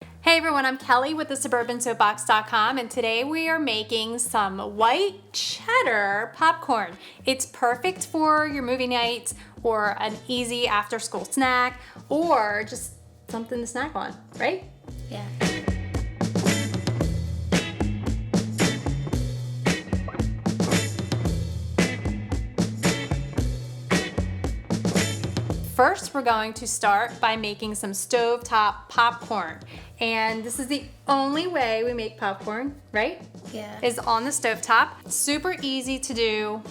Hey everyone, I'm Kelly with the SuburbanSoapbox.com, and today we are making some white cheddar popcorn. It's perfect for your movie nights or an easy after school snack or just something to snack on, right? Yeah. First, we're going to start by making some stovetop popcorn. And this is the only way we make popcorn, right? Yeah. Is on the stovetop. Super easy to do.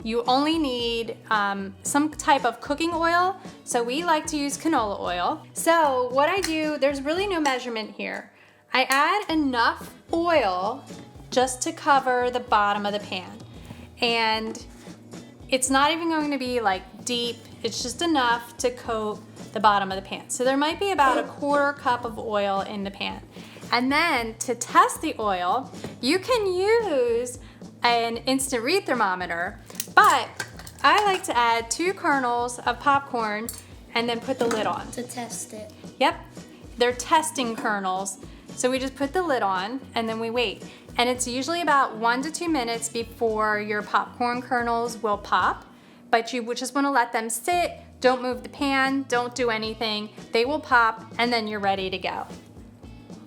You only need some type of cooking oil. So we like to use canola oil. So what I do, there's really no measurement here. I add enough oil just to cover the bottom of the pan. And it's not even going to be like deep. It's just enough to coat the bottom of the pan. So there might be about a 1/4 cup of oil in the pan. And then to test the oil, you can use an instant read thermometer, but I like to add 2 kernels of popcorn and then put the lid on. To test it. Yep, they're testing kernels. So we just put the lid on and then we wait. And it's usually about 1 to 2 minutes before your popcorn kernels will pop. But you just want to let them sit, don't move the pan, don't do anything. They will pop and then you're ready to go.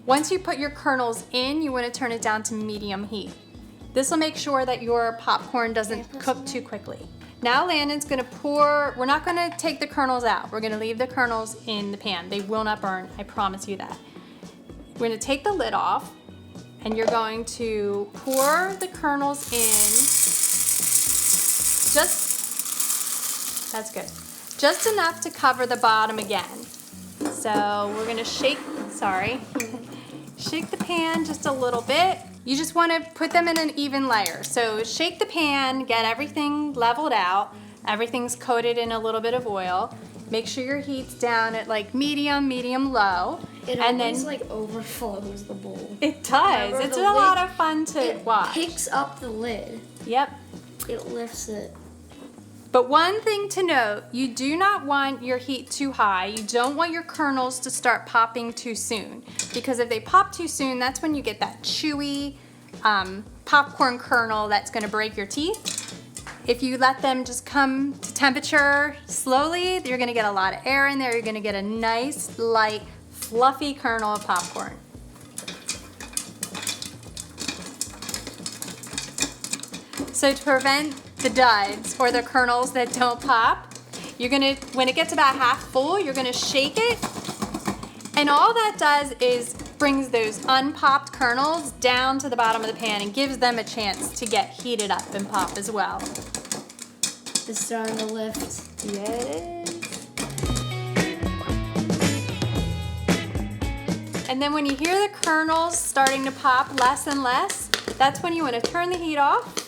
Once you put your kernels in, you want to turn it down to medium heat. This will make sure that your popcorn doesn't cook too quickly. Now Landon's going to pour, we're not going to take the kernels out. We're going to leave the kernels in the pan. They will not burn, I promise you that. We're going to take the lid off and you're going to pour the kernels in that's good. Just enough to cover the bottom again. So we're gonna shake the pan just a little bit. You just wanna put them in an even layer. So shake the pan, get everything leveled out. Everything's coated in a little bit of oil. Make sure your heat's down at like medium, low. It and always then like overflows the bowl. It does. Remember It's the a lot lid? of fun to It watch. picks up the lid. Yep. It lifts it. But one thing to note, you do not want your heat too high. You don't want your kernels to start popping too soon. Because if they pop too soon, that's when you get that chewy popcorn kernel that's gonna break your teeth. If you let them just come to temperature slowly, you're gonna get a lot of air in there. You're gonna get a nice, light, fluffy kernel of popcorn. So to prevent the duds or the kernels that don't pop, you're gonna, when it gets about half full, you're gonna shake it. And all that does is brings those unpopped kernels down to the bottom of the pan and gives them a chance to get heated up and pop as well. It's starting to lift. Yeah, it is. And then when you hear the kernels starting to pop less and less, that's when you want to turn the heat off.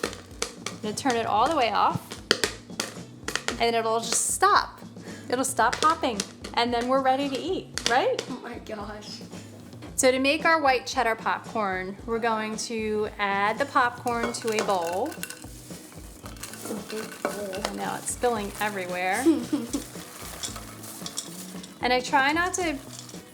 I'm gonna turn it all the way off and it'll just stop. It'll stop popping and then we're ready to eat, right? Oh my gosh. So to make our white cheddar popcorn, we're going to add the popcorn to a bowl. It's a big bowl. I know, it's spilling everywhere. And I try not to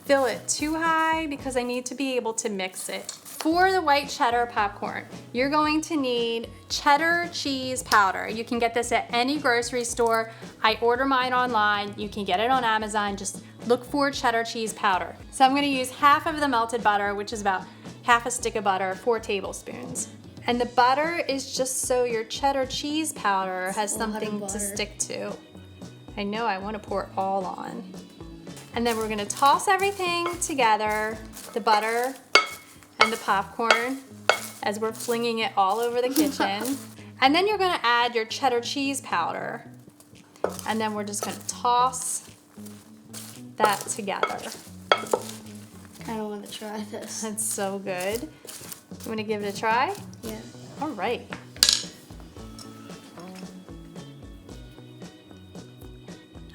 fill it too high because I need to be able to mix it. For the white cheddar popcorn, you're going to need cheddar cheese powder. You can get this at any grocery store. I order mine online. You can get it on Amazon. Just look for cheddar cheese powder. So I'm gonna use half of the melted butter, which is about half a stick of butter, 4 tablespoons. And the butter is just so your cheddar cheese powder has something to stick to. I know, I wanna pour it all on. And then we're gonna toss everything together, the butter, and the popcorn as we're flinging it all over the kitchen. And then you're gonna add your cheddar cheese powder. And then we're just gonna toss that together. I don't want to try this. That's so good. You wanna give it a try? Yeah. All right.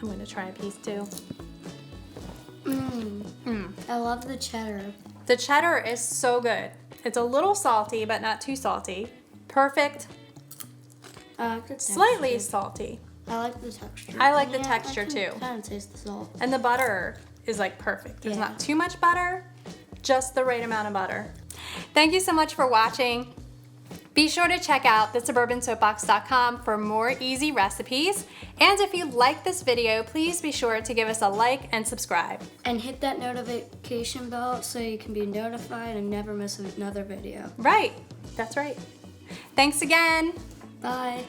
I'm gonna try a piece too. I love the cheddar. The cheddar is so good. It's a little salty, but not too salty. Perfect. I like the texture. Slightly salty. I like the texture. I like the texture too. Kind of taste the salt. And the butter is like perfect. There's Yeah. not too much butter, just the right amount of butter. Thank you so much for watching. Be sure to check out thesuburbansoapbox.com for more easy recipes. And if you like this video, please be sure to give us a like and subscribe. And hit that notification bell so you can be notified and never miss another video. Right, that's right. Thanks again. Bye.